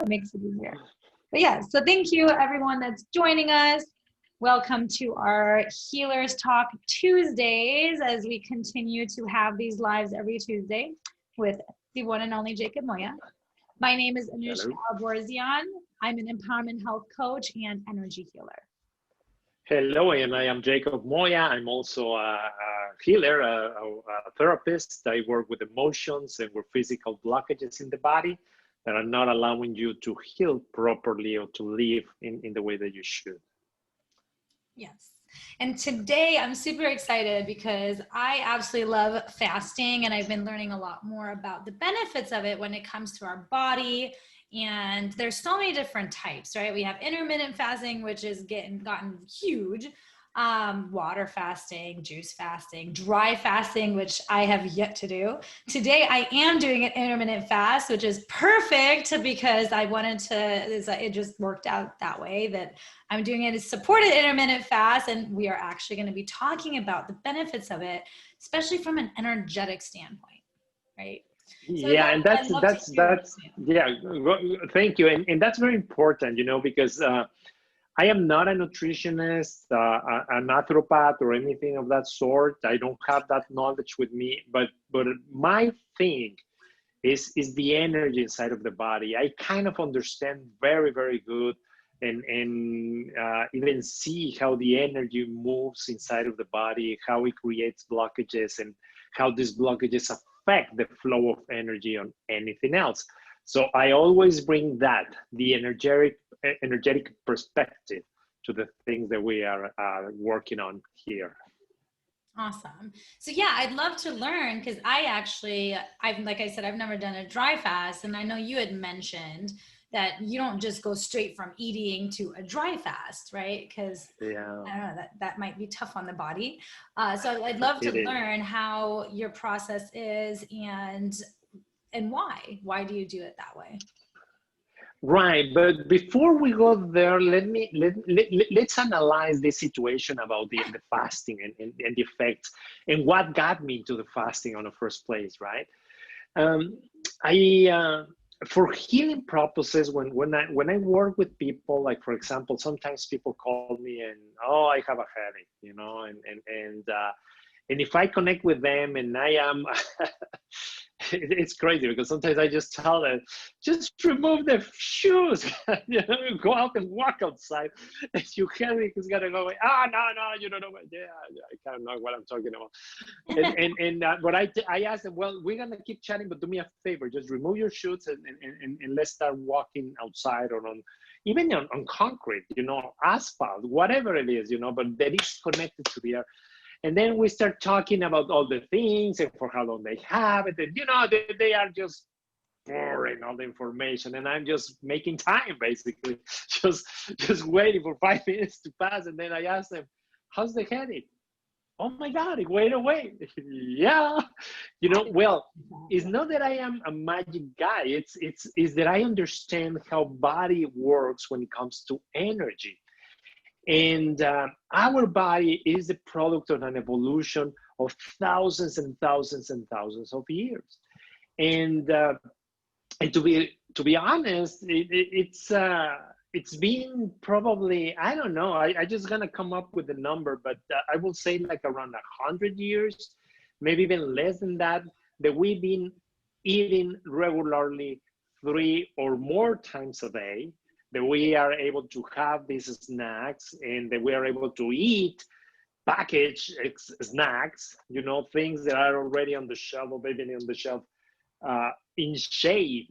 it makes it easier. But yeah, so thank you everyone that's joining us. Welcome to our Healers Talk Tuesdays as we continue to have these lives every Tuesday with the one and only Jacob Moya. My name is Anuschka. I'm an empowerment health coach and energy healer. Hello, and I am Jacob Moya. I'm also a healer, a therapist. I work with emotions and with physical blockages in the body that are not allowing you to heal properly or to live in the way that you should. Yes. And today I'm super excited because I absolutely love fasting, and I've been learning a lot more about the benefits of it when it comes to our body. And there's so many different types, right? We have intermittent fasting, which is gotten huge. Water fasting, juice fasting, dry fasting, which I have yet to do. Today, I am doing an intermittent fast, which is perfect because I wanted to, it just worked out that way that I'm doing it as supported intermittent fast. And we are actually going to be talking about the benefits of it, especially from an energetic standpoint, right? So yeah, and that's yeah. Thank you, and that's very important, because I am not a nutritionist, a naturopath, or anything of that sort. I don't have that knowledge with me, but my thing is the energy inside of the body. I kind of understand very, very good, and even see how the energy moves inside of the body, how it creates blockages, and how these blockages affect the flow of energy on anything else. So I always bring the energetic perspective to the things that we are working on here. Awesome. So yeah, I'd love to learn, because like I said, I've never done a dry fast, and I know you had mentioned that you don't just go straight from eating to a dry fast, right? Because yeah, I don't know, that might be tough on the body. So I'd love to learn how your process is and why do you do it that way? Right, but before we go there, let's analyze the situation about the fasting and the effects and what got me into the fasting on the first place, right? For healing purposes, when I work with people, like for example, sometimes people call me and I have a headache, and if I connect with them and I am, it's crazy because sometimes I just tell them, just remove the shoes, go out and walk outside. And your headache is gonna go away. No, you don't know what. Yeah, I kind of know what I'm talking about. But I asked them, well, we're gonna keep chatting, but do me a favor, just remove your shoes and let's start walking outside or even on concrete, asphalt, whatever it is, but that is connected to the earth. And then we start talking about all the things and for how long they have it. And, they are just pouring all the information. And I'm just making time, basically, just waiting for 5 minutes to pass. And then I ask them, how's the headache? Oh my God, it went away. Yeah. Well, it's not that I am a magic guy. It's that I understand how body works when it comes to energy. And our body is the product of an evolution of thousands and thousands and thousands of years. And to be honest, it's been probably, I don't know, I just gonna come up with a number, but I will say like around 100 years, maybe even less than that we've been eating regularly 3 or more times a day, that we are able to have these snacks and that we are able to eat packaged snacks, things that are already on the shelf or maybe on the shelf in shade,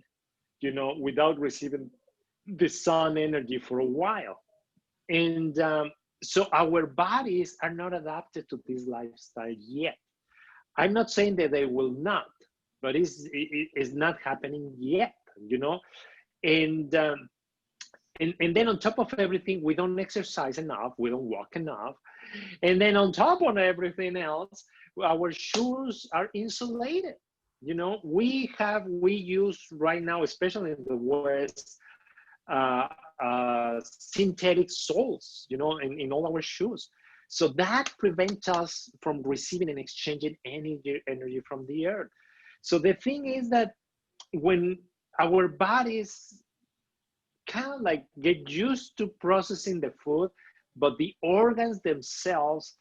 without receiving the sun energy for a while. And so our bodies are not adapted to this lifestyle yet. I'm not saying that they will not, but it's not happening yet, And then on top of everything, we don't exercise enough, we don't walk enough. And then on top of everything else, our shoes are insulated. We use right now, especially in the West, synthetic soles, in all our shoes. So that prevents us from receiving and exchanging energy from the earth. So the thing is that when our bodies like get used to processing the food, but the organs themselves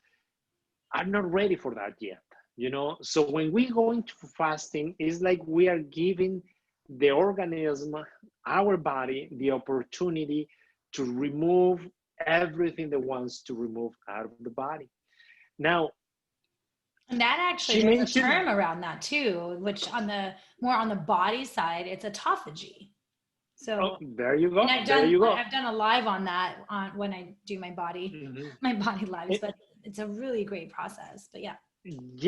are not ready for that yet, you know. So when we go into fasting, it's like we are giving the organism, our body, the opportunity to remove everything that wants to remove out of the body. Now, And that actually, she there's a mentioned, term around that too, which on the more on the body side, it's autophagy. oh, So, there you and go, there you go. I've done a live on that on when I do my body, Mhm. my body lives, but it's a really great process. But yeah.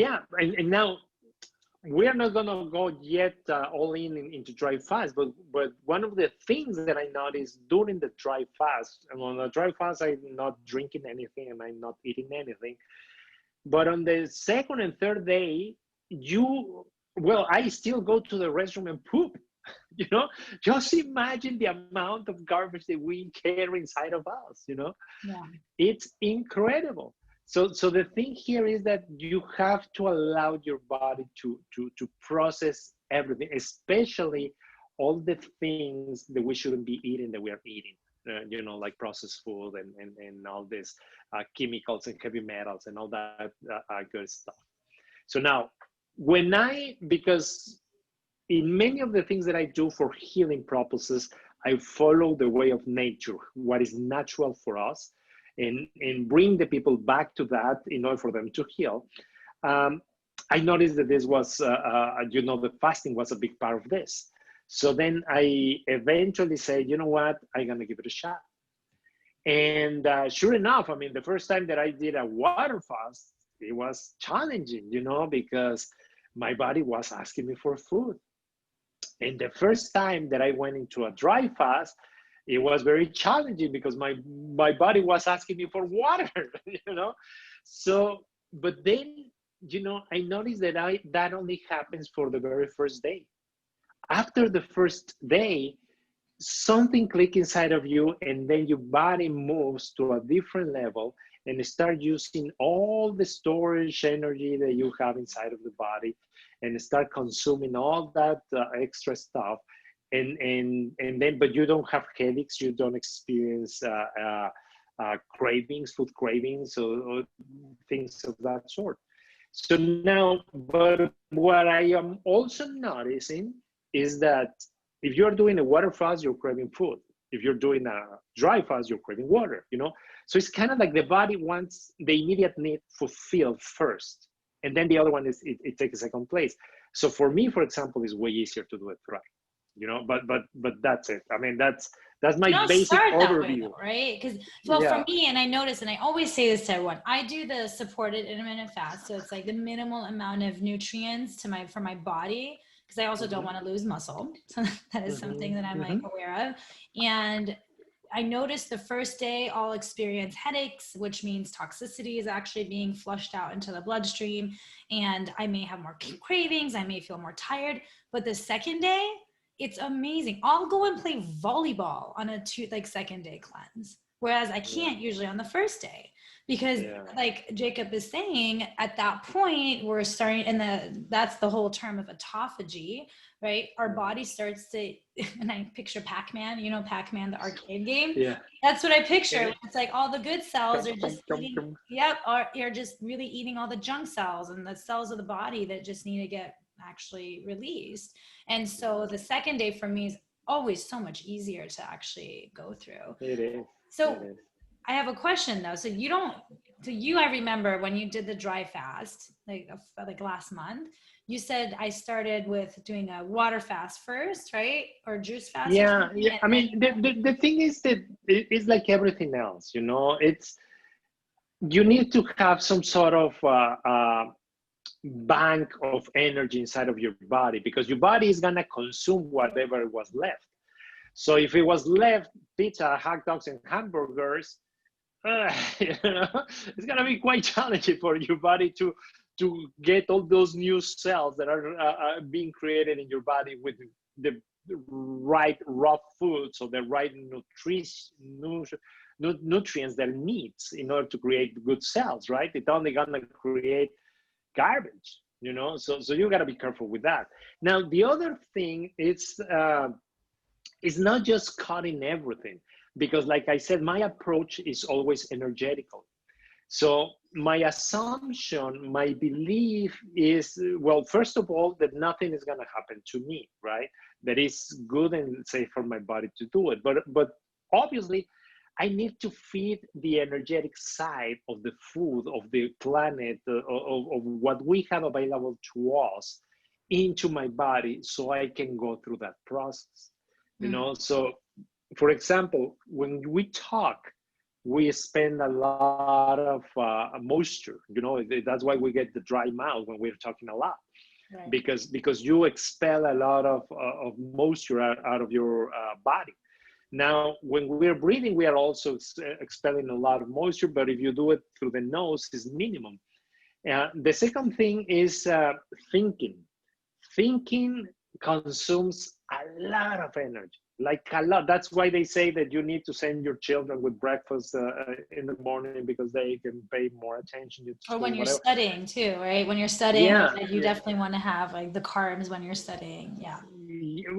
Yeah, and now we are not gonna go yet all into dry fast, but one of the things that I noticed during the dry fast, and on the dry fast, I'm not drinking anything and I'm not eating anything. But on the second and third day, well, I still go to the restroom and poop. You know, just imagine the amount of garbage that we carry inside of us. You know, Yeah. it's incredible. So the thing here is that you have to allow your body to process everything, especially all the things that we shouldn't be eating that we are eating. You know, like processed food and all this chemicals and heavy metals and all that good stuff. So now, because in many of the things that I do for healing purposes, I follow the way of nature, what is natural for us, and bring the people back to that in order for them to heal. Um, I noticed that this was, you know, the fasting was a big part of this. So then I eventually said, you know what, I'm gonna give it a shot. And sure enough, I mean, the first time that I did a water fast, it was challenging, you know, because my body was asking me for food. And the first time that I went into a dry fast, it was very challenging because my body was asking me for water, you know. So, but then, you know, I noticed that that only happens for the very first day. After the first day, something clicks inside of you, and then your body moves to a different level and start using all the storage energy that you have inside of the body, and start consuming all that extra stuff, and then, but you don't have headaches, you don't experience cravings, food cravings, or things of that sort. So now, but what I am also noticing is that if you're doing a water fast, you're craving food. If you're doing a dry fast, you're craving water, you know? So it's kind of like the body wants the immediate need fulfilled first. And then the other one is, it takes a second place. So for me, for example, it's way easier to do it dry, you know, but that's it. I mean, that's my You don't basic start that way overview. though, right? Because, well, for Yeah. me, and I notice, and I always say this to everyone, I do the supported intermittent fast. So it's like the minimal amount of nutrients for my body, because I also don't want to lose muscle. So that is something that I'm like aware of. And I noticed the first day I'll experience headaches, which means toxicity is actually being flushed out into the bloodstream. And I may have more cravings. I may feel more tired. But the second day, it's amazing. I'll go and play volleyball on a second day cleanse. Whereas I can't usually on the first day, because like Jacob is saying, at that point we're starting, and that's the whole term of autophagy, right? Our body starts to, and I picture Pac-Man, you know, Pac-Man, the arcade game. Yeah. That's what I picture. It's like all the good cells are just eating, or you're just really eating all the junk cells and the cells of the body that just need to get actually released. And so the second day for me is always so much easier to actually go through. It is. So I have a question though. So I remember when you did the dry fast, like last month, you said I started with doing a water fast first, right? Or juice fast. Yeah. I mean, the thing is that it's like everything else, you know, you need to have some sort of bank of energy inside of your body, because your body is going to consume whatever was left. So if it was left pizza, hot dogs, and hamburgers, you know, it's going to be quite challenging for your body to get all those new cells that are being created in your body with the right raw food, so the right nutrients that it needs in order to create good cells, right? It's only going to create garbage, you know. So you got to be careful with that. Now the other thing is it's not just cutting everything, because like I said, my approach is always energetical. So my assumption, my belief is, well, first of all, that nothing is going to happen to me, right? That is good and safe for my body to do it. But obviously, I need to feed the energetic side of the food, of the planet, of what we have available to us into my body so I can go through that process. You know, so for example, when we talk, we spend a lot of moisture. You know, that's why we get the dry mouth when we're talking a lot, Right. because you expel a lot of moisture out of your body. Now, when we're breathing, we are also expelling a lot of moisture, but if you do it through the nose, it's minimum. The second thing is thinking. Thinking consumes a lot of energy, like a lot. That's why they say that you need to send your children with breakfast in the morning, because they can pay more attention to Or school, when you're whatever. studying too, right? When you're studying, Yeah, like, you definitely want to have like the carbs when you're studying. Yeah.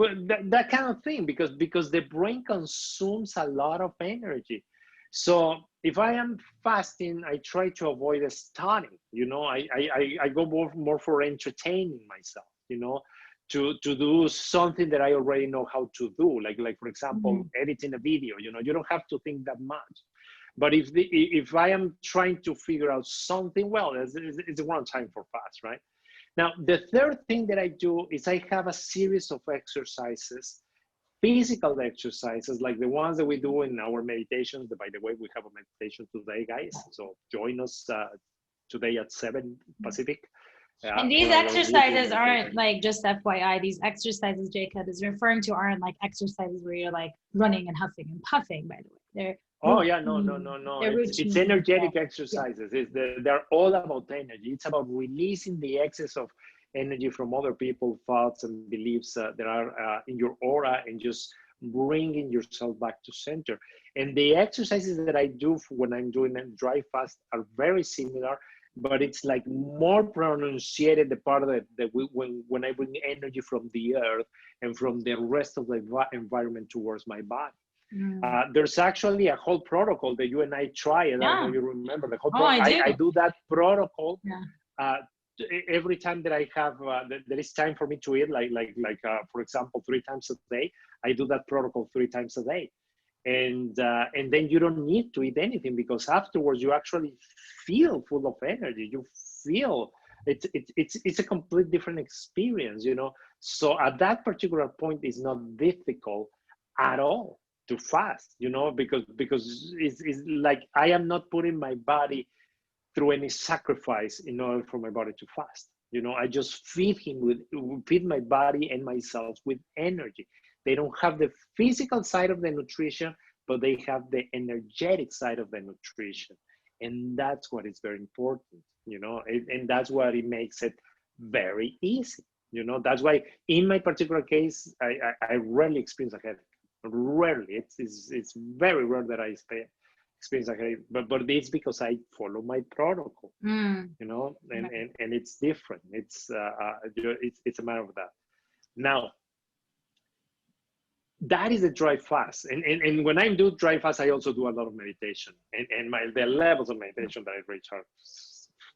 well, that kind of thing, because the brain consumes a lot of energy. So if I am fasting, I try to avoid studying. You know, I go more for entertaining myself. You know, to do something that I already know how to do, like for example, editing a video. You know, you don't have to think that much. But if I am trying to figure out something, well, it's one time for fast, right? Now, the third thing that I do is I have a series of exercises, physical exercises, like the ones that we do in our meditations. By the way, we have a meditation today, guys. So join us today at 7 Pacific And for these our weekly exercises aren't meditation. like, just FYI, these exercises Jacob is referring to aren't like exercises where you're like running and huffing and puffing, by the way. They're Oh yeah, no, no, routine. no, no. They're It's routine. Yeah. energetic Yeah. exercises. They're all about energy. It's about releasing the excess of energy from other people, thoughts and beliefs that are in your aura, and just bringing yourself back to center. And the exercises that I do when I'm doing a dry fast are very similar, but it's like more pronunciated, the part that when I bring energy from the earth and from the rest of the environment towards my body. There's actually a whole protocol that you and I tried. I don't know Yeah. if you remember the whole Oh, I do. I do that protocol Yeah. uh, every time that I have there is time for me to eat, for example, 3 times a day. I do that protocol 3 times a day, and then you don't need to eat anything, because afterwards you actually feel full of energy. You feel it's a complete different experience, you know. So at that particular point, it's not difficult at all to fast, you know, because it's like I am not putting my body through any sacrifice in order for my body to fast. You know, I just feed my body and myself with energy. They don't have the physical side of the nutrition, but they have the energetic side of the nutrition. And that's what is very important, you know, and that's what it makes it very easy. You know, that's why in my particular case, I rarely experience a headache. Rarely. It's very rare that I experience a headache, but it's because I follow my protocol, you know, and it's different. It's a matter of that. Now, that is a dry fast, and when I do dry fast, I also do a lot of meditation, and the levels of meditation that I reach are,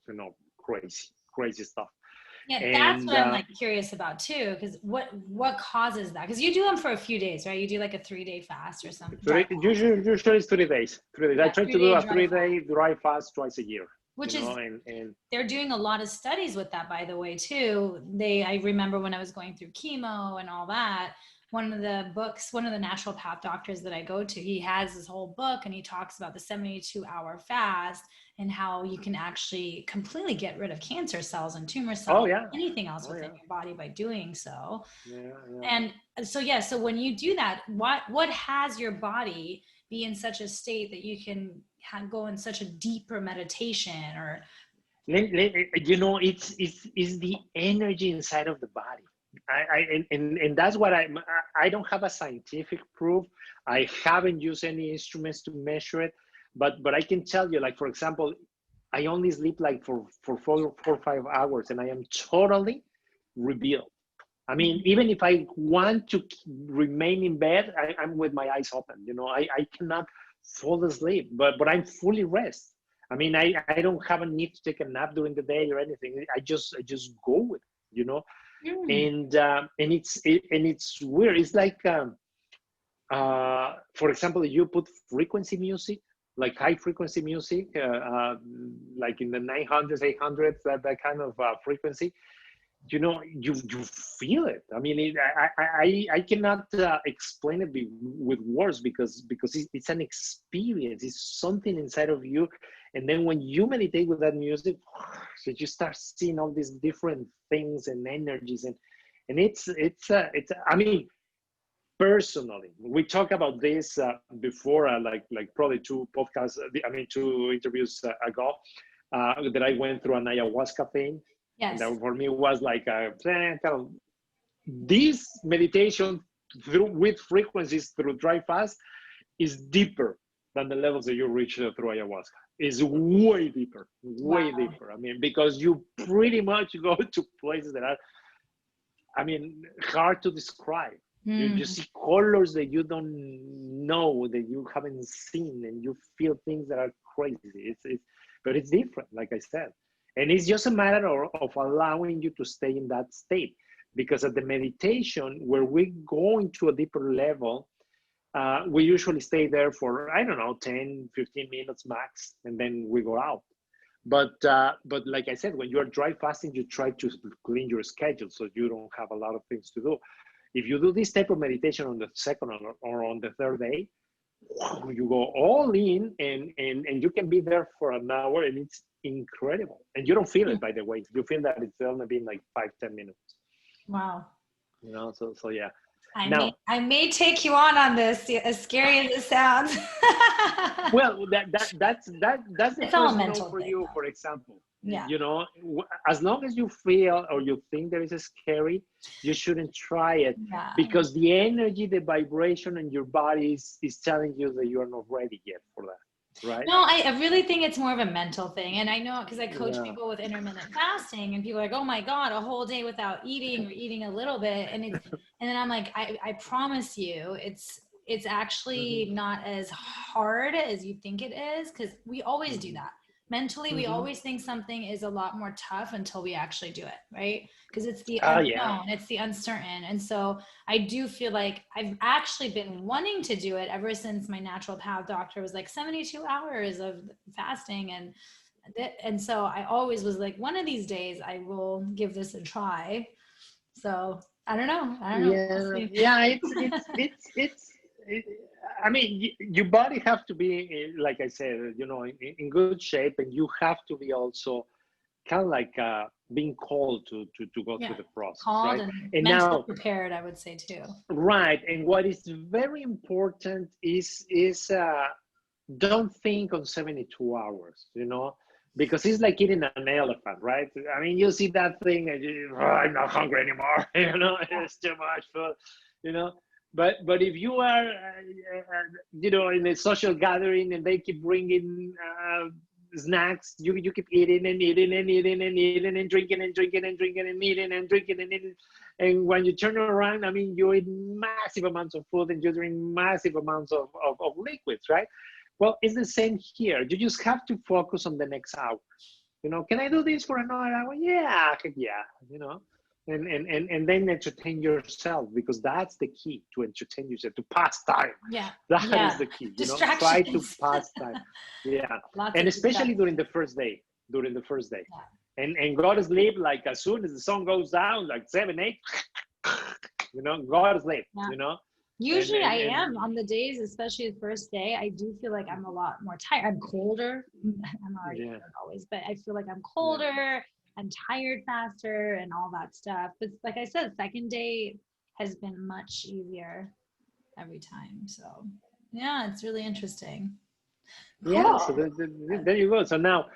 you know, crazy stuff. Yeah, that's And what I'm like curious about too, because what causes that? Because you do them for a few days, right? You do like a 3-day fast or something. Dry fast. usually it's 3 days. 3 days. I Yeah, try to do 3-day a dry 3 day fast. dry fast twice a year. You Which know, is, and they're doing a lot of studies with that, by the way, too. I remember when I was going through chemo and all that, one of the naturopath doctors that I go to, he has this whole book and he talks about the 72-hour fast and how you can actually completely get rid of cancer cells and tumor oh cells, yeah, anything else oh within yeah, your body by doing so. yeah, yeah. And so, yeah, so when you do that, what has your body be in such a state that you can go in such a deeper meditation? Or You know, it's the energy inside of the body. And that's what I don't have a scientific proof. I haven't used any instruments to measure it, but I can tell you, like for example, I only sleep like for 4 or 5 hours, and I am totally revealed. I mean, even if I want to remain in bed, I'm with my eyes open. You know, I cannot fall asleep, but I'm fully rest. I mean, I don't have a need to take a nap during the day or anything. I just go with it, you know. Mm. And it's weird. It's like for example, you put frequency music, like high frequency music, like in the 900s, 800s, that kind of frequency. You know, you feel it. I mean, I cannot explain it with words, because it's an experience. It's something inside of you, and then when you meditate with that music, so you start seeing all these different things and energies, and it's I mean, personally, we talked about this before, like probably two podcasts, I mean, two interviews ago, that I went through an ayahuasca thing. And Yes. that for me was like kind of this meditation with frequencies through dry fast is deeper than the levels that you reach through ayahuasca. Is way deeper, way Wow. deeper. I mean, because you pretty much go to places that are, I mean, hard to describe. You Mm. see colors that you don't know, that you haven't seen, and you feel things that are crazy. But it's different, like I said. And it's just a matter of allowing you to stay in that state. Because at the meditation, where we go into a deeper level, we usually stay there for, I don't know, 10, 15 minutes max, and then we go out. But like I said, when you're dry fasting, you try to clean your schedule so you don't have a lot of things to do. If you do this type of meditation on the second or on the third day, you go all in, and you can be there for an hour, and it's incredible. And you don't feel it, by the way. You feel that it's only been like 5-10 minutes. Wow. You know, so yeah. I Now, may take you on this, as scary as it sounds. well, that's the It's all a first no mental for thing, you, though. for example. Yeah. You know, as long as you feel or you think there is a scary, you shouldn't try it, Yeah. because the energy, the vibration in your body is telling you that you are not ready yet for that, right? No, I really think it's more of a mental thing. And I know because I coach Yeah. people with intermittent fasting, and people are like, oh my God, a whole day without eating or eating a little bit. And then I'm like, I promise you, it's Hmm. actually not as hard as you think it is, because we always do Hmm. that. Mentally, we Hmm. always think something is a lot more tough until we actually do it, right? Because it's the Oh yeah. unknown, it's the uncertain. And so I do feel like I've actually been wanting to do it ever since my naturopath doctor was like 72 hours of fasting. And so I always was like, one of these days I will give this a try. So I don't know. I don't know. We'll Yeah, see. yeah. It, I mean, your body have to be, like I said, you know, in good shape, and you have to be also kind of like being called to go Yeah. through the process, Called right? and And mentally now, prepared, I would say too. right, and what is very important is don't think on 72 hours, you know, because it's like eating an elephant, right? I mean, you see that thing and you, oh, I'm not hungry anymore, you know, it's too much food, you know. But if you are, you know, in a social gathering and they keep bringing snacks, you keep eating and eating and eating and eating and drinking and drinking and drinking and eating and drinking and eating. And when you turn around, I mean, you eat massive amounts of food and you drink massive amounts of liquids, right? Well, it's the same here. You just have to focus on the next hour. You know, can I do this for another hour? Yeah, yeah, you know, and then entertain yourself, because that's the key, to entertain yourself, to pass time. Yeah. That is Yeah. the key, you know, try to Distractions. pass time. Yeah. Lots And of especially distractions. during the first day. Yeah. And go to sleep like as soon as the sun goes down, like 7, 8, you know, go to sleep, Yeah. you know. And Usually and I and am on the days, especially the first day. I do feel like I'm a lot more tired. I'm colder. I'm already yeah, cold always, but I feel like I'm yeah. colder. I'm tired faster and all that stuff. But like I said, second day has been much easier every time. So yeah, it's really interesting. Yeah, so Cool. there you go. So now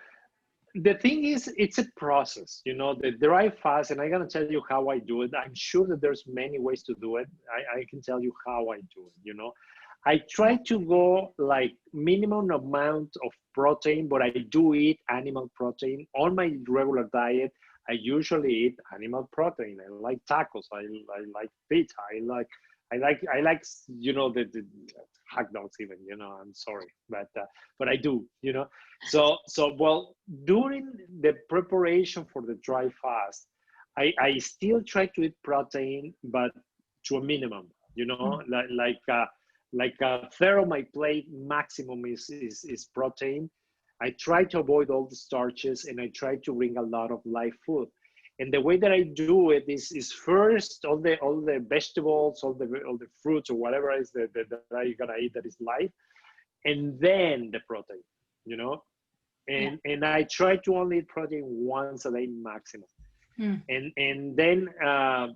the thing is, it's a process, you know, the dry fast, and I'm gonna tell you how I do it. I'm sure that there's many ways to do it. I can tell you how I do it, you know. I try to go like minimum amount of protein, but I do eat animal protein on my regular diet. I usually eat animal protein. I like tacos. I like pizza. I like the hot dogs even. I'm sorry, but I do. So well, during the preparation for the dry fast, I still try to eat protein, but to a minimum. Like a third of my plate maximum is protein. I try to avoid all the starches, and I try to bring a lot of live food. And the way that I do it is first all the vegetables, all the fruits or whatever is that I'm gonna eat that is live, and then the protein, you know. And I try to only eat protein once a day maximum. And then I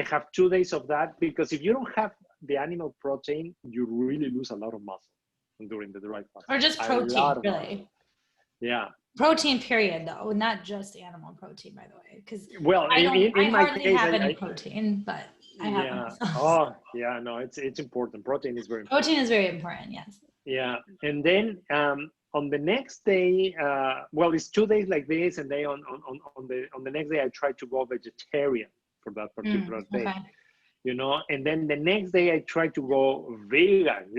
have 2 days of that, because if you don't have the animal protein, you really lose a lot of muscle during the dry fast. Or just protein, really. Yeah. Protein, period, though, not just animal protein, by the way. Because in my hardly case, have any protein, but I have myself. Oh, yeah, no, it's important. Protein is very important. Protein is very important, yes. Yeah, and then on the next day, it's 2 days like this, and then on the next day I try to go vegetarian for that particular day. Okay. And then the next day I try to go vegan.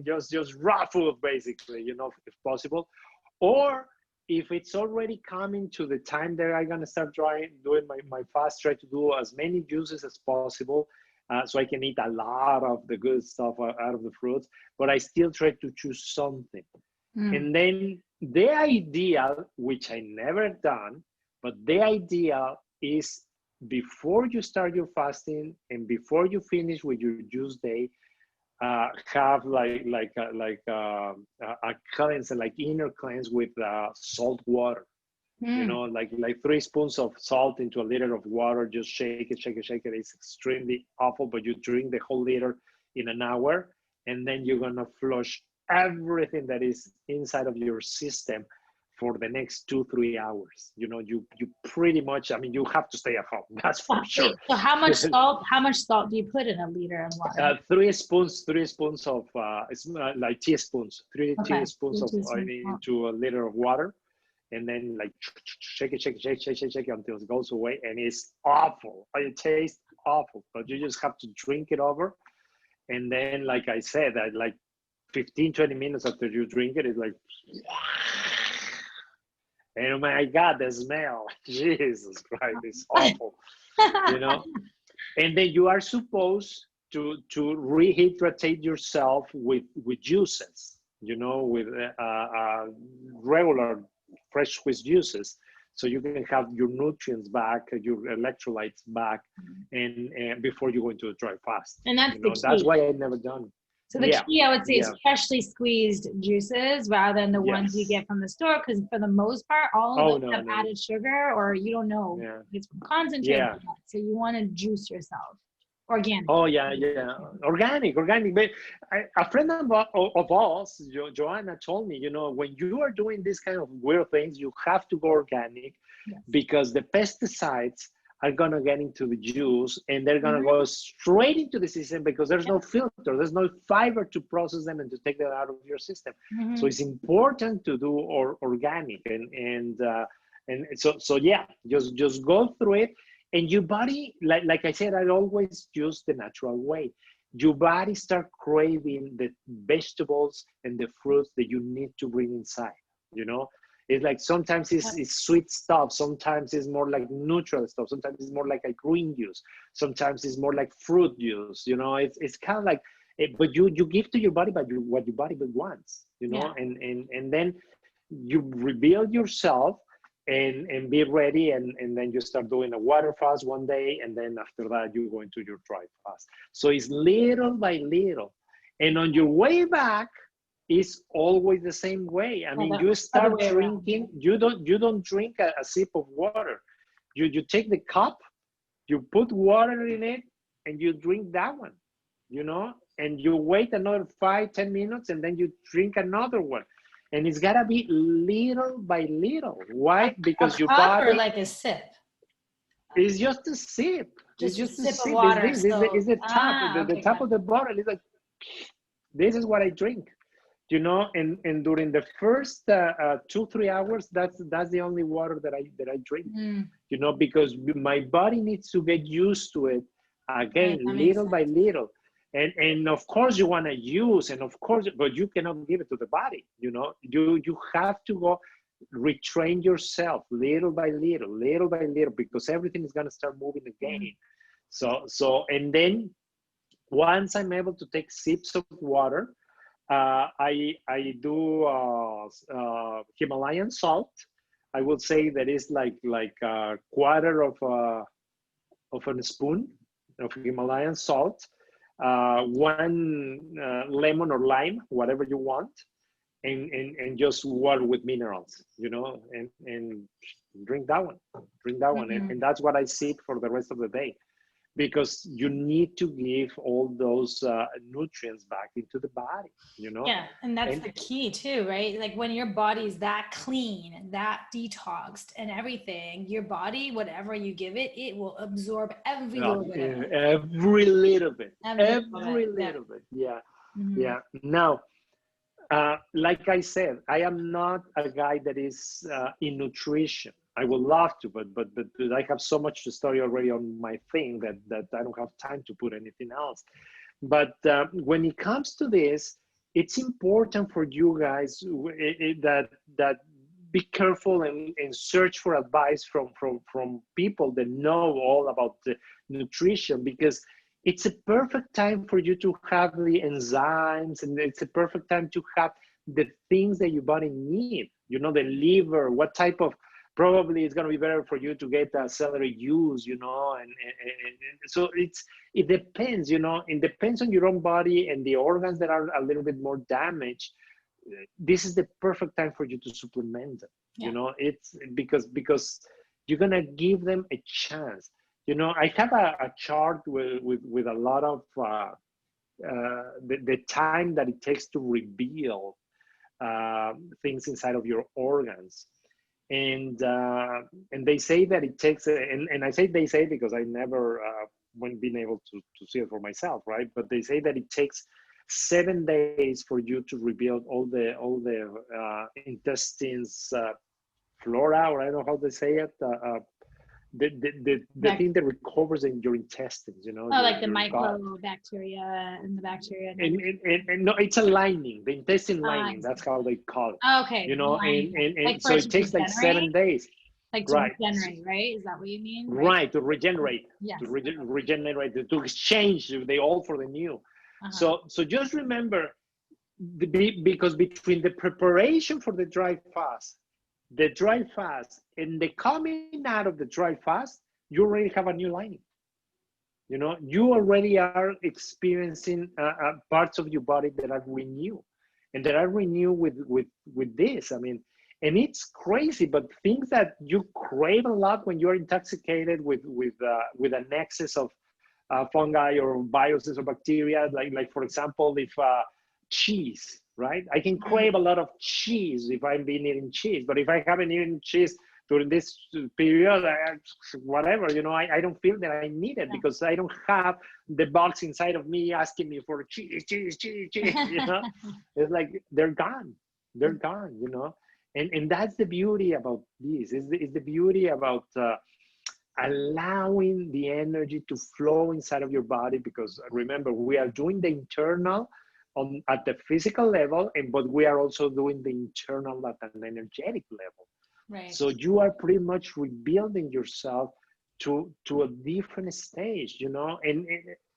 Just raw food basically. If possible, or if it's already coming to the time that I'm gonna start doing my fast, try to do as many juices as possible. So I can eat a lot of the good stuff out of the fruits, but I still try to choose something. And then the ideal, which I never done, but the ideal is before you start your fasting and before you finish with your juice day, have a cleanse, like inner cleanse with salt water. Like 3 spoons of salt into a liter of water. Just shake it. It's extremely awful, but you drink the whole liter in an hour, and then you're gonna flush everything that is inside of your system for the next 2-3 hours. You pretty much, you have to stay at home. That's for sure. So how much salt do you put in a liter of water? 3 spoons of it's like teaspoons. 3 teaspoons of into a liter of water. And then like shake it until it goes away, and it's awful. It tastes awful, but you just have to drink it over. And then, like I said, like 15-20 minutes after you drink it, it's like, and oh my God, the smell, Jesus Christ, it's awful. And then you are supposed to rehydrate yourself with juices, with regular fresh squeezed juices, so you can have your nutrients back, your electrolytes back, and before you go into a dry fast. And that's the key. That's why I never done. So the key, I would say, is freshly squeezed juices rather than the ones you get from the store, because for the most part, all of them have added sugar, or you don't know it's from concentrate. So you want to juice yourself. Organic. Oh yeah, organic. But a friend of ours, Joanna, told me, when you are doing this kind of weird things, you have to go organic, because the pesticides are gonna get into the juice, and they're gonna go straight into the system, because there's no filter, there's no fiber to process them and to take them out of your system. So it's important to do organic, and so just go through it. And your body, like I said, I always use the natural way. Your body start craving the vegetables and the fruits that you need to bring inside. It's like sometimes it's sweet stuff, sometimes it's more like neutral stuff, sometimes it's more like a green juice, sometimes it's more like fruit juice. It's kind of like, but you give to your body what your body wants. And then you rebuild yourself. And be ready, and then you start doing a water fast one day, and then after that you go into your dry fast. So it's little by little, and on your way back, it's always the same way. You start drinking. You don't drink a sip of water. You take the cup, you put water in it, and you drink that one. And you wait another 5-10 minutes, and then you drink another one. And it's gotta be little by little. Why? Because your body, or like a sip. It's just a sip. Just a sip of water. It's the top. The top of the bottle is like, this is what I drink. you know, and during the first 2 3 hours, that's the only water that I drink, Mm, you know, because my body needs to get used to it again, right. That makes little by sense. little. And of course you want to use, and of course, but you cannot give it to the body, you know. You have to go retrain yourself little by little, because everything is going to start moving Mm, again. So and then once I'm able to take sips of water, I do Himalayan salt. I would say that is like a quarter of a spoon of Himalayan salt, one lemon or lime, whatever you want, and just water with minerals, you know, and drink that one, and mm. that's what I sip for the rest of the day, because you need to give all those nutrients back into the body, you know. Yeah, and that's And the key too, right? Like when your body's that clean, that detoxed and everything, your body, whatever you give it, it will absorb every little bit of it. every little bit, Every little bit. every Yeah. little bit, yeah. Mm-hmm. Yeah. Now, like I said, I am not a guy that is in nutrition. I would love to, but I have so much to study already on my thing that I don't have time to put anything else. But when it comes to this, it's important for you guys that be careful and search for advice from people that know all about the nutrition, because it's a perfect time for you to have the enzymes, and it's a perfect time to have the things that your body need, you know, the liver, what type of, probably it's going to be better for you to get celery juice, you know, and so it depends, you know, it depends on your own body and the organs that are a little bit more damaged. This is the perfect time for you to supplement them, you Yeah. know. It's because you're going to give them a chance, you know. I have a chart with a lot of the time that it takes to rebuild things inside of your organs. And they say that it takes, and I say they say because I never been able to see it for myself, right? But they say that it takes 7 days for you to rebuild all the intestines flora, or I don't know how they say it. The Back, thing that recovers in your intestines, you know, oh, like the your gut. microbacteria and the bacteria and And, everything. no, it's a lining, the intestine I lining. That's see. how they call it, Oh, you okay, know. lining. Like And for so it it to takes like regenerate, 7 days, like to right? regenerate, right? Is that what you mean? Right? Right, to regenerate, Yes. Okay. regenerate, to exchange the old for the new. Uh-huh. So just remember, because between the preparation for the dry fast, and the coming out of the dry fast, you already have a new lining. You know, you already are experiencing parts of your body that are renewed, and that are renewed with this. I mean, and it's crazy, but things that you crave a lot when you're intoxicated with an excess of fungi or viruses or bacteria, like for example, if cheese, right? I can Mhm. crave a lot of cheese if I've been eating cheese, but if I haven't eaten cheese during this period, whatever, you know, I don't feel that I need it, because I don't have the box inside of me asking me for cheese, cheese, cheese, cheese. You know, it's like they're gone, you know. And that's the beauty about this. Is the beauty about allowing the energy to flow inside of your body, because remember, we are doing the internal at the physical level, and but we are also doing the internal at an energetic level. Right. So you are pretty much rebuilding yourself to a different stage, you know. And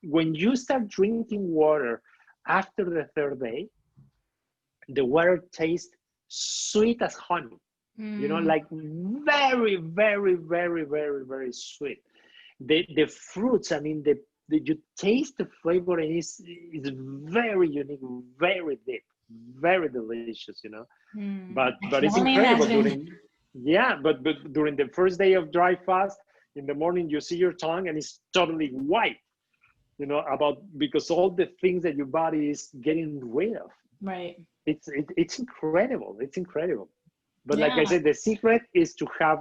when you start drinking water after the third day, the water tastes sweet as honey, you know, Mm, like very, very, very, very, very sweet. The fruits, I mean, the you taste the flavor, and it's very unique, very deep, very delicious, you know. I But can it's only incredible imagine. during, yeah, but during the first day of dry fast, in the morning you see your tongue and it's totally white, you know, about because all the things that your body is getting rid of. Right. It's incredible. It's incredible. But like I Yeah. said, the secret is to have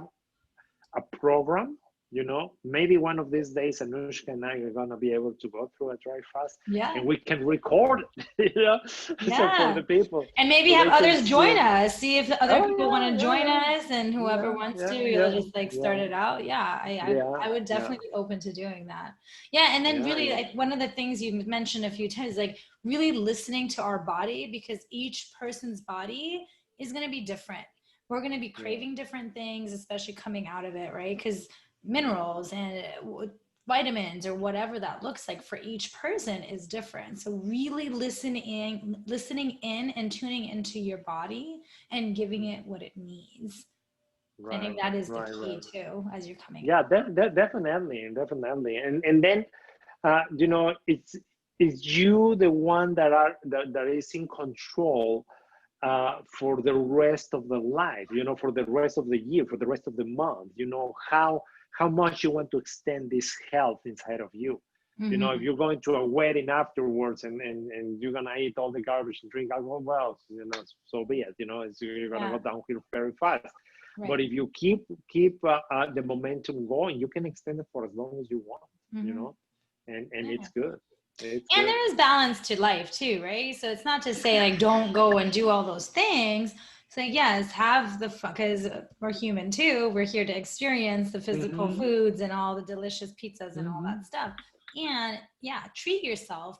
a program, You know, maybe one of these days, Anushka and I are gonna be able to go through a dry fast, Yeah. and we can record it, you know, so for Yeah. the people, And maybe so have they can others see join it. us. See if other people want to Oh join us, and yeah, whoever yeah, wants to, yeah, you'll yeah, just like yeah, start it out. Yeah, yeah, I would yeah, definitely be open to doing that. Yeah, and then yeah, really, yeah, like one of the things you mentioned a few times, like really listening to our body, because each person's body is going to be different. We're going to be yeah. craving different things, especially coming out of it, right? Because minerals and vitamins or whatever that looks like for each person is different. So really listening in and tuning into your body and giving it what it needs. I think Right, that is the right, key right. too as you're coming Yeah, out. definitely, definitely. And then, you know, it's you the one that is in control for the rest of the life, you know, for the rest of the year, for the rest of the month, you know, how much you want to extend this health inside of you. You know, if Mm-hmm. you're going to a wedding afterwards and you're gonna eat all the garbage and drink alcohol, well, you know, so be it. You know, you're gonna Yeah, go downhill very fast. But right. if you keep the momentum going, you can extend it for as long as you want. You Mm-hmm. know, and Yeah. it's good. It's And good. there is balance to life too, right? So it's not to say like don't go and do all those things. So yes, have the fun, because we're human too. We're here to experience the physical Hmm. foods and all the delicious pizzas and all that Hmm. stuff. And yeah, treat yourself,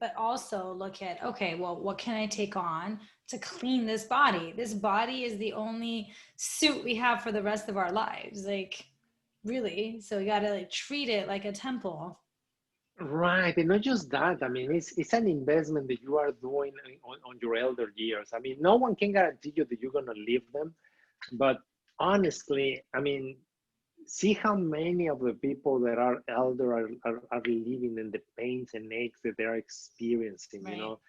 but also look at, okay, well, what can I take on to clean this body? This body is the only suit we have for the rest of our lives. Like really. So you got to like treat it like a temple. Right, and not just that. I mean, it's an investment that you are doing on your elder years. I mean, no one can guarantee you that you're gonna live them, but honestly, I mean, see how many of the people that are elder are living in the pains and aches that they're experiencing, you Right. know,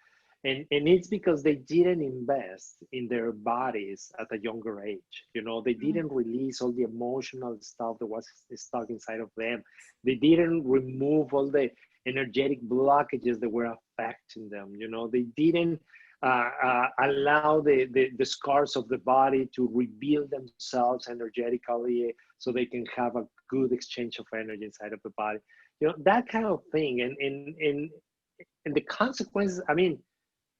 and it's because they didn't invest in their bodies at a younger age. You know, they didn't release all the emotional stuff that was stuck inside of them. They didn't remove all the energetic blockages that were affecting them. You know, they didn't allow the scars of the body to rebuild themselves energetically so they can have a good exchange of energy inside of the body. You know, that kind of thing. And the consequences, I mean,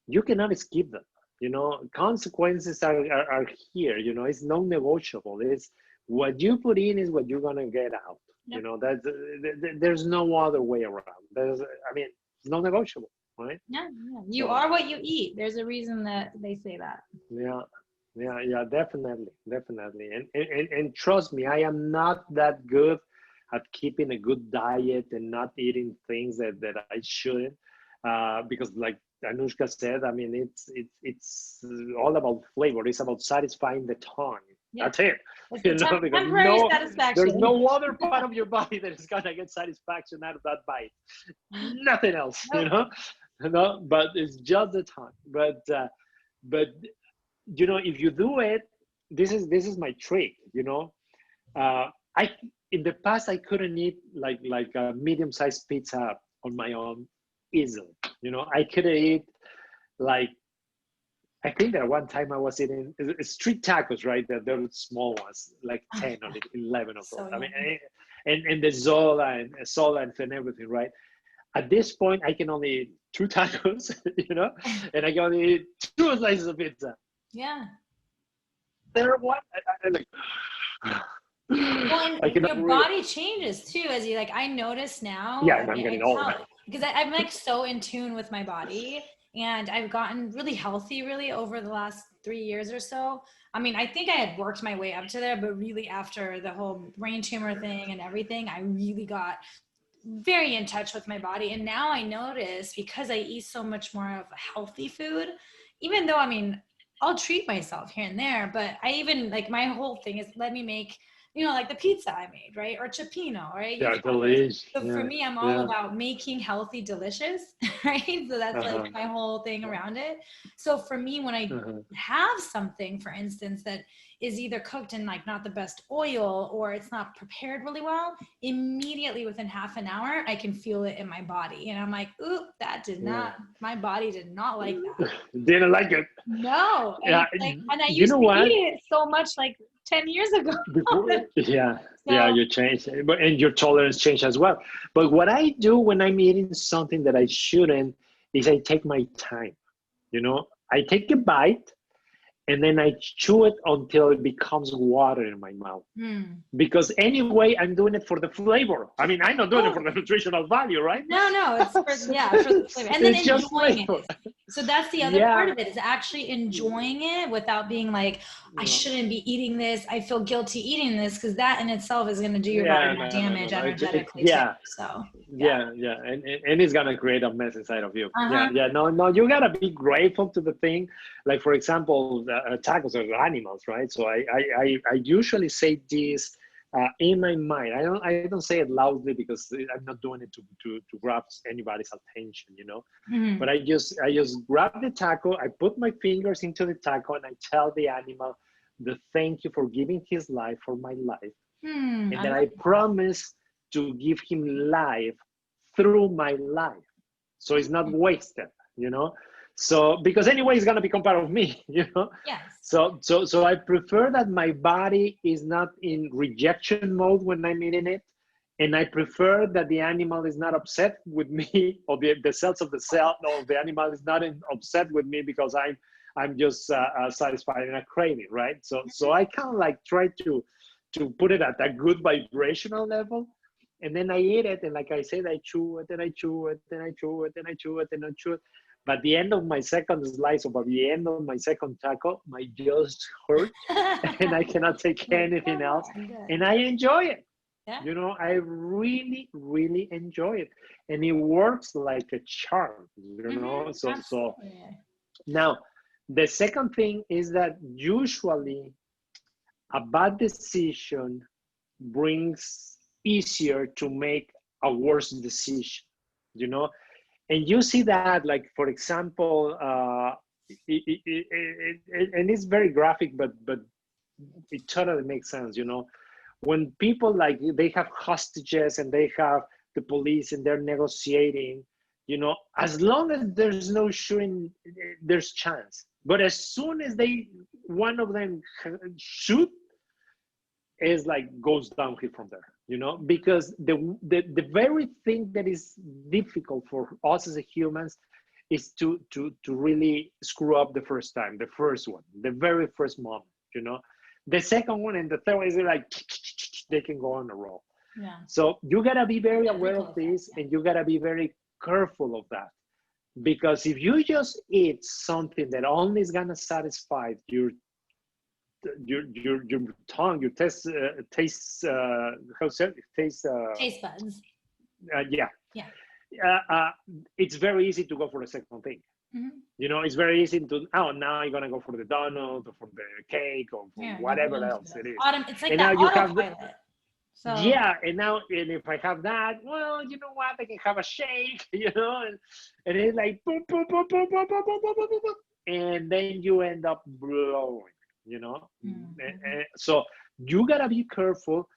you cannot skip them. You know, consequences are here. You know, it's non-negotiable. It's what you put in is what you're gonna get out. You Yep. know, that there's no other way around. I mean, it's non-negotiable, right? Yeah, yeah. You So are what you eat. There's a reason that they say that. yeah, yeah, definitely, definitely. And trust me, I am not that good at keeping a good diet and not eating things that I shouldn't. Because like Anushka said, I mean, it's all about flavor. It's about satisfying the tongue. Yep. That's it. It's You the know, because temporary there's satisfaction. no other part of your body that is gonna get satisfaction out of that bite. Nothing else, you Nope. know. No, but it's just the tongue. But you know, if you do it, this is my trick. You know, I in the past I couldn't eat like a medium-sized pizza on my own easily. You know, I could eat like, I think that one time I was eating street tacos, right? They're small ones, like 10 or 11 of those. So I mean, yummy. and the Zola and everything, right? At this point, I can only eat two tacos, you know, and I can only eat two slices of pizza. Yeah. Third one, I like, Well, I and cannot your really. body changes too, as you like. I notice now, Yeah, I, and I'm I getting old. tell because I'm like so in tune with my body, and I've gotten really healthy really over the last 3 years or so. I mean, I think I had worked my way up to there, but really after the whole brain tumor thing and everything, I really got very in touch with my body. And now I notice because I eat so much more of a healthy food, even though I mean, I'll treat myself here and there, but I even like my whole thing is let me make, like the pizza I made, right? Or cioppino, right? You Yeah, tried those. delicious. So for Yeah, me, I'm all yeah. about making healthy, delicious, right? So that's like Uh-huh. my whole thing around it. So for me, when I Uh-huh. have something, for instance, that is either cooked in like not the best oil or it's not prepared really well, immediately within half an hour, I can feel it in my body. And I'm like, oop, Yeah. my body did not like that. Didn't like it. No. And Yeah, it's like, and I you used know to what? eat it so much like 10 years ago. Before, yeah, yeah, So, you change, but and your tolerance change as well. But what I do when I'm eating something that I shouldn't is I take my time. You know, I take a bite and then I chew it until it becomes water in my mouth. Because anyway, I'm doing it for the flavor. I mean, I'm not doing it for the nutritional value, right? no, it's for, yeah, for the flavor. And then It's just enjoying flavor. it. So that's the other part Yeah. of it, is actually enjoying it without being like, I No. shouldn't be eating this. I feel guilty eating this, because that in itself is going to do your body Yeah, more no. damage energetically too. Yeah, So, yeah. yeah, and it's gonna create a mess inside of you. Uh-huh. No, you gotta be grateful to the thing. Like for example, tacos are animals, right? So I usually say this in my mind. I don't say it loudly because I'm not doing it to grab anybody's attention, you know. Mm-hmm. But I just grab the taco, I put my fingers into the taco, and I tell the animal the thank you for giving his life for my life, and I that love I promise to give him life through my life. So it's not that. wasted, you know? So because anyway, it's gonna become part of me, you know? Yes. So I prefer that my body is not in rejection mode when I'm eating it. And I prefer that the animal is not upset with me, or the cells of the cell of the animal is not upset with me because I'm just satisfied in a craving, right? So I kind of like try to put it at a good vibrational level. And then I eat it, and like I said, I chew it, and I chew it, and I chew it, and I chew it, and I chew it. But at the end of my second slice, or by the end of my second taco, my jaws hurt, and I cannot take Like, anything come else. on, good. And I enjoy it. Yeah. You know, I really, really enjoy it, and it works like a charm. You know, so Absolutely. now the second thing is that usually a bad decision brings easier to make a worse decision, you know. And you see that, like for example, and it's very graphic, but it totally makes sense, you know. When people, like, they have hostages and they have the police and they're negotiating, you know, as long as there's no shooting, there's chance. But as soon as one of them shoot, is like goes downhill from there, you know, because the very thing that is difficult for us as humans is to really screw up the first time, the first one, the very first moment, you know. The second one and the third one is like they can go on a roll. Yeah. So you gotta be very aware Ripple of effect, this, and you gotta be very careful of that, because if you just eat something that only is gonna satisfy your tongue, your taste how say it? Taste buds. Yeah. Yeah. It's very easy to go for the second thing. Mm-hmm. You know, it's very easy to, oh, now I'm gonna go for the donut or for the cake or for Yeah, you go whatever into else the it is. it's like And now that you have autopilot. So yeah, and if I have that, well, you know what, I can have a shake, you know, and it's like boom, boom, boom, boom, boom, boom, boom, boom, boom, boom, and then you end up blowing, you know. mm-hmm. So you gotta be careful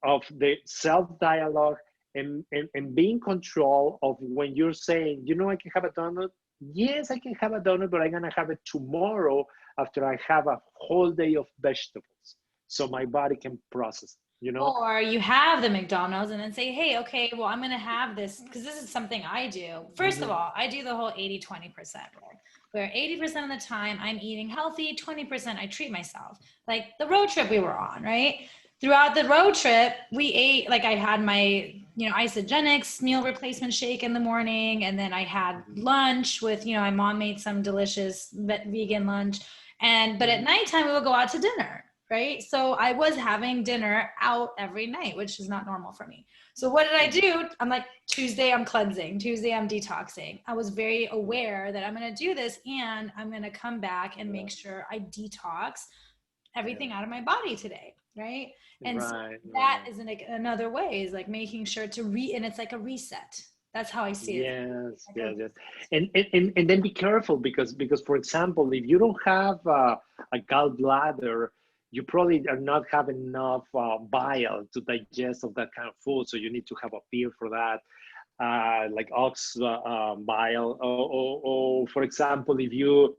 of the self-dialogue, and be in control of when you're saying, you know, I can have a donut. Yes, I can have a donut, but I'm gonna have it tomorrow after I have a whole day of vegetables, so my body can process it, you know. Or you have the McDonald's and then say, hey, okay, well, I'm going to have this, because this is something I do. First of Mhm. all, I do the whole 80-20% rule, where 80% of the time I'm eating healthy, 20% I treat myself. Like the road trip we were on, right? Throughout the road trip, we ate, like I had my, isogenics meal replacement shake in the morning. And then I had lunch with, my mom made some delicious vegan lunch. But at nighttime, we would go out to dinner. Right. So I was having dinner out every night, which is not normal for me. So what did I do? I'm like, Tuesday, I'm cleansing. Tuesday, I'm detoxing. I was very aware that I'm going to do this, and I'm going to come back and make sure I detox everything out of my body today. Right. And so that is another way, is like making sure to and it's like a reset. That's how I see it. Yes. And then be careful, because for example, if you don't have a gallbladder, you probably are not having enough bile to digest of that kind of food. So you need to have a pill for that, like ox bile, or for example, if you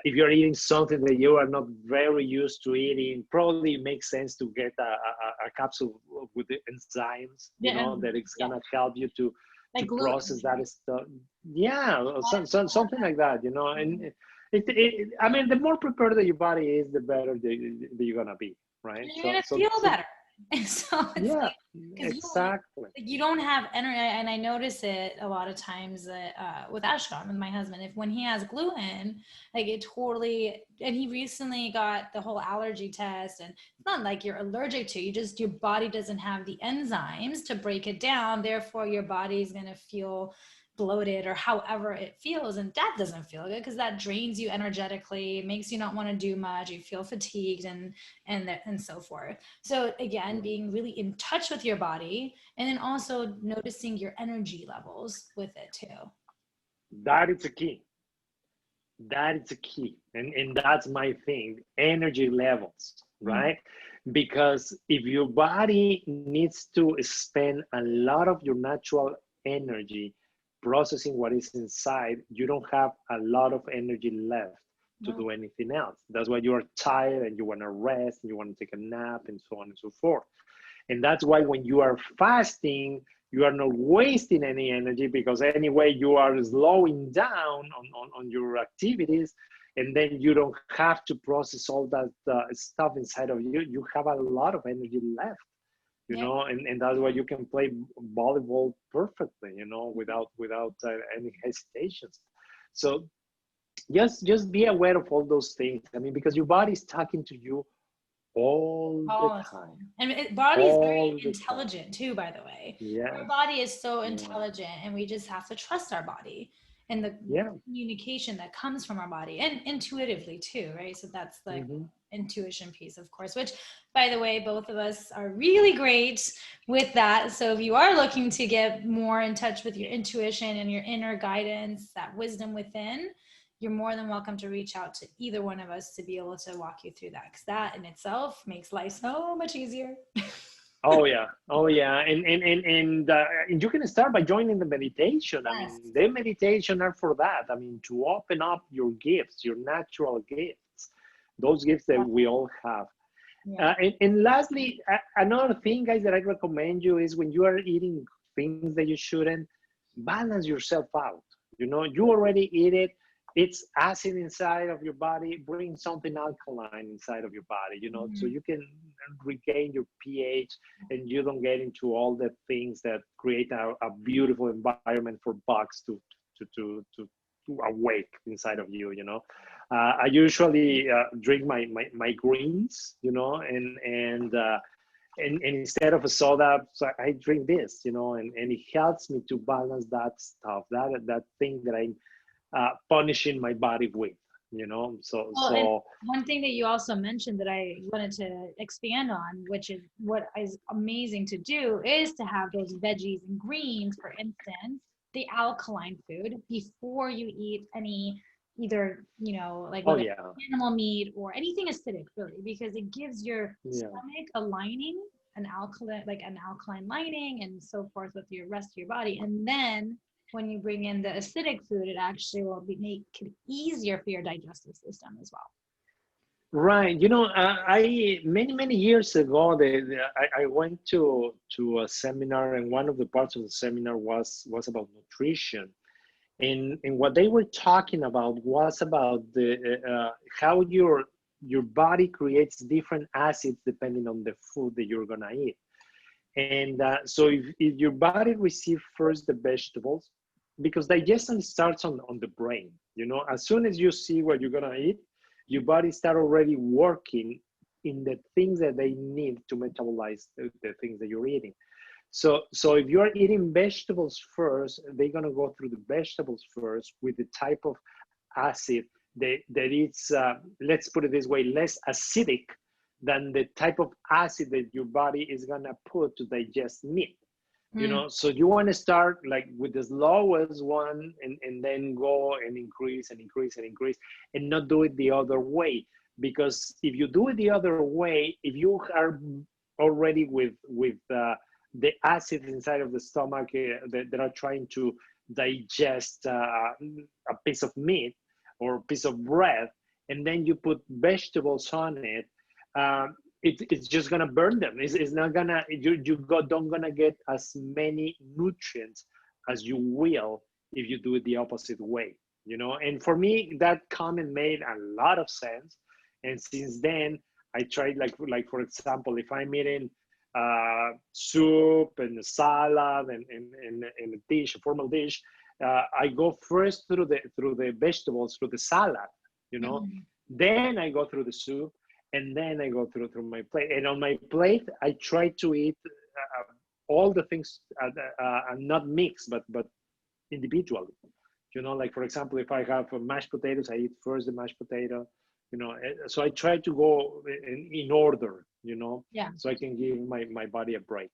if you're eating something that you are not very used to eating, probably it makes sense to get a capsule with the enzymes, you Yeah, know, that it's yeah, gonna help you to like process gluten, that right? stuff. Yeah, something like that, you know. And I mean, the more prepared that your body is, the better you're gonna be, right? And you're gonna feel better. And so it's Yeah, like, because exactly. you don't have energy, and I notice it a lot of times that with Ashton, with my husband, if when he has gluten, like it totally, and he recently got the whole allergy test, and it's not like you're allergic to, you just, your body doesn't have the enzymes to break it down, therefore your body's gonna feel bloated or however it feels, and that doesn't feel good because that drains you energetically, makes you not want to do much, you feel fatigued, and so forth. So again, being really in touch with your body, and then also noticing your energy levels with it too. That is a key. That is a key. And that's my thing, energy levels, Mm. right? Because if your body needs to spend a lot of your natural energy processing what is inside, you don't have a lot of energy left to No. do anything else. That's why you are tired and you want to rest and you want to take a nap and so on and so forth. And that's why when you are fasting, you are not wasting any energy, because anyway, you are slowing down on your activities. And then you don't have to process all that stuff inside of you. You have a lot of energy left, you Yeah. know, and that's why you can play volleyball perfectly, you know, without any hesitations. So just be aware of all those things. I mean, because your body is talking to you all the All the time, time. And body is very all the time. intelligent too, by the way. Our Yes. body is so Yeah. intelligent, and we just have to trust our body and the Yeah. communication that comes from our body, and intuitively too, right? So that's like Hmm. intuition piece, of course, which, by the way, both of us are really great with that. So if you are looking to get more in touch with your intuition and your inner guidance, that wisdom within, you're more than welcome to reach out to either one of us to be able to walk you through that, because that in itself makes life so much easier. Oh yeah. Oh yeah. And you can start by joining the meditation. I Yes. mean, the meditation are for that. I mean, to open up your gifts, your natural gifts, those gifts that we all have. Yeah. And lastly, another thing, guys, that I recommend you is when you are eating things that you shouldn't, balance yourself out. You know, you already eat it. It's acid inside of your body. Bring something alkaline inside of your body, you know, so Mhm. you can regain your pH and you don't get into all the things that create a beautiful environment for bugs to awake inside of you, you know. I usually drink my greens, you know, and instead of a soda, so I drink this, you know, and it helps me to balance that stuff, that thing that I'm punishing my body with, you know. So Well, and so one thing that you also mentioned that I wanted to expand on, which is what is amazing to do, is to have those veggies and greens, for instance, the alkaline food before you eat any, either, like oh whether yeah, animal meat or anything acidic, really, because it gives your yeah. stomach a lining, an alkaline lining, and so forth with your rest of your body. And then when you bring in the acidic food, it actually will make it easier for your digestive system as well. Right. You know, I many years ago, I went to a seminar, and one of the parts of the seminar was about nutrition, and what they were talking about was about the how your body creates different acids depending on the food that you're gonna eat. And so if your body receives first the vegetables, because digestion starts on the brain, you know, as soon as you see what you're gonna eat, your body start already working in the things that they need to metabolize the things that you're eating. So if you're eating vegetables first, they're gonna go through the vegetables first with the type of acid that it's, let's put it this way, less acidic than the type of acid that your body is gonna put to digest meat. You Mm. know, so you want to start like with the slowest one, and then go and increase and increase and increase, and not do it the other way. Because if you do it the other way, if you are already with the acids inside of the stomach that are trying to digest a piece of meat or a piece of bread, and then you put vegetables on it, it's just gonna burn them. It's not gonna, don't gonna get as many nutrients as you will if you do it the opposite way, you know. And for me, that comment made a lot of sense. And since then, I tried, like for example, if I'm eating soup and salad and a dish, a formal dish, I go first through the vegetables, through the salad, you know. Mm-hmm. Then I go through the soup, and then I go through my plate. And on my plate, I try to eat all the things, not mixed, but individually. You know, like for example, if I have mashed potatoes, I eat first the mashed potato. You know, so I try to go in order. You know, Yeah. so I can give my body a break.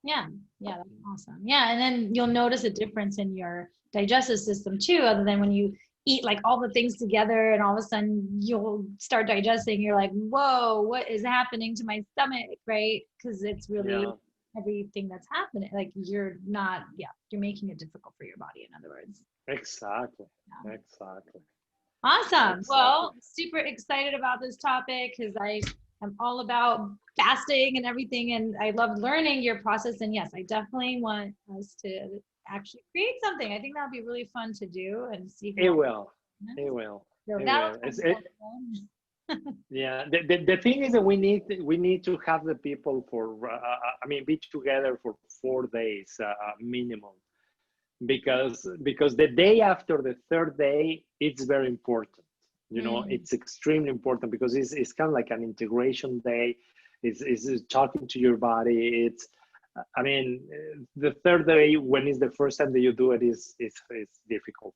Yeah. Yeah. That's awesome. Yeah. And then you'll notice a difference in your digestive system too, other than when you eat like all the things together and all of a sudden you'll start digesting. You're like, whoa, what is happening to my stomach? Right. Because it's really everything that's happening. Like you're making it difficult for your body, in other words. Exactly. Yeah. Exactly. Awesome. Exactly. Well, super excited about this topic because I'm all about fasting and everything, and I love learning your process. And yes, I definitely want us to actually create something. I think that'll be really fun to do and see. It will. It will. So yeah. The thing is that we need to have the people for be together for 4 days minimum, because the day after the third day, it's very important. You know, it's extremely important because it's kind of like an integration day. It's talking to your body. It's, I mean, the third day, when it's the first time that you do it, is difficult.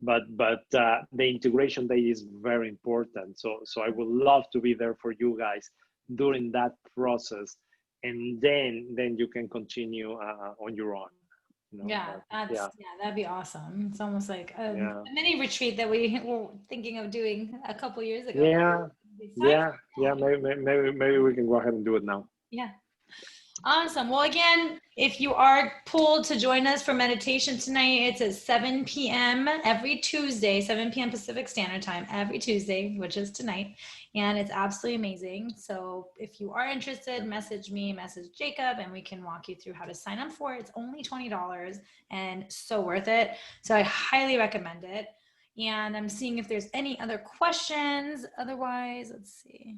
But the integration day is very important. So I would love to be there for you guys during that process, and then you can continue on your own. You know, yeah, that'd be awesome. It's almost like a mini retreat that we were thinking of doing a couple years ago. Maybe we can go ahead and do it now. Yeah. Awesome. Well, again, if you are pulled to join us for meditation tonight, it's at 7 p.m. every Tuesday, 7 p.m. Pacific Standard Time every Tuesday, which is tonight. And it's absolutely amazing. So if you are interested, message me, message Jacob, and we can walk you through how to sign up for it. It's only $20 and so worth it. So I highly recommend it. And I'm seeing if there's any other questions. Otherwise, let's see.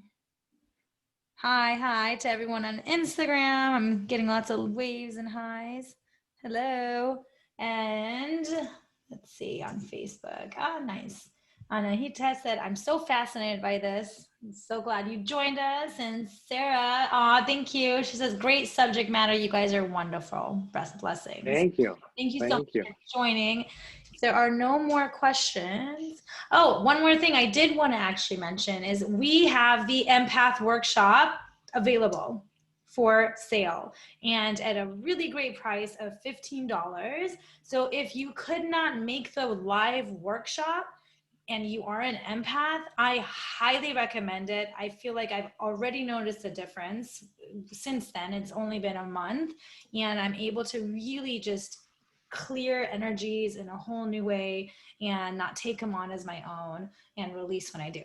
Hi to everyone on Instagram. I'm getting lots of waves and highs. Hello. And let's see, on Facebook. Oh, nice. Anahita said, I'm so fascinated by this. I'm so glad you joined us. And Sarah, thank you. She says, great subject matter. You guys are wonderful. Blessings. Thank you. Thank you so much for joining. If there are no more questions. Oh, one more thing I did want to actually mention is we have the Empath Workshop available for sale and at a really great price of $15. So if you could not make the live workshop and you are an empath, I highly recommend it. I feel like I've already noticed a difference since then. It's only been a month, and I'm able to really just clear energies in a whole new way and not take them on as my own and release when I do.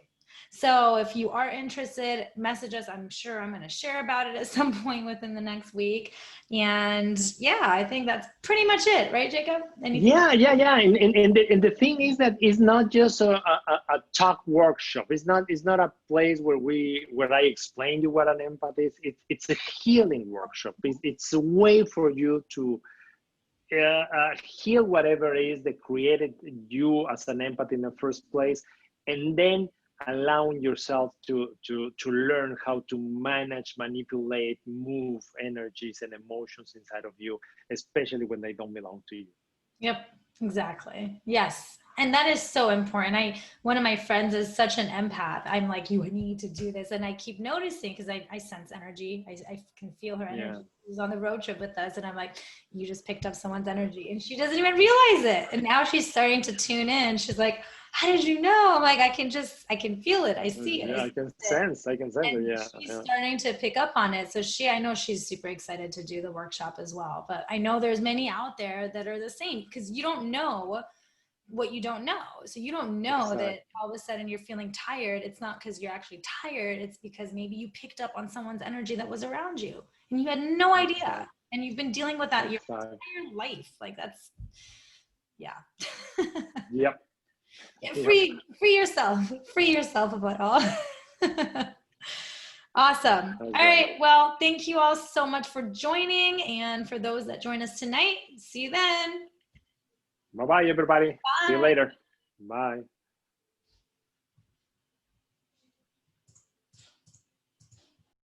So if you are interested, message us. I'm sure I'm going to share about it at some point within the next week. And yeah, I think that's pretty much it, right, Jacob? Anything? Yeah. And the thing is that it's not just a talk workshop. It's not a place where I explain you what an empath is. It's a healing workshop. It's a way for you to heal whatever it is that created you as an empath in the first place, and then allowing yourself to learn how to manage, manipulate, move energies and emotions inside of you, especially when they don't belong to you. Yep, exactly. Yes. And that is so important. One of my friends is such an empath. I'm like, you need to do this. And I keep noticing, because I sense energy. I can feel her energy. Yeah. She's on the road trip with us. And I'm like, you just picked up someone's energy. And she doesn't even realize it. And now she's starting to tune in. She's like, how did you know? I'm like, I can feel it. I see it. Yeah, I can sense it. Yeah. She's starting to pick up on it. So I know she's super excited to do the workshop as well. But I know there's many out there that are the same, because you don't know what you don't know. So you don't know Exactly. that all of a sudden you're feeling tired. It's not because you're actually tired. It's because maybe you picked up on someone's energy that was around you and you had no idea. Exactly. And you've been dealing with that your Exactly. entire life. Like that's, yeah. Yep. Yeah, Yep. free yourself of it all. Awesome. All Okay. right. Well, thank you all so much for joining. And for those that join us tonight, see you then. Bye bye, everybody. See you Bye. later. Bye.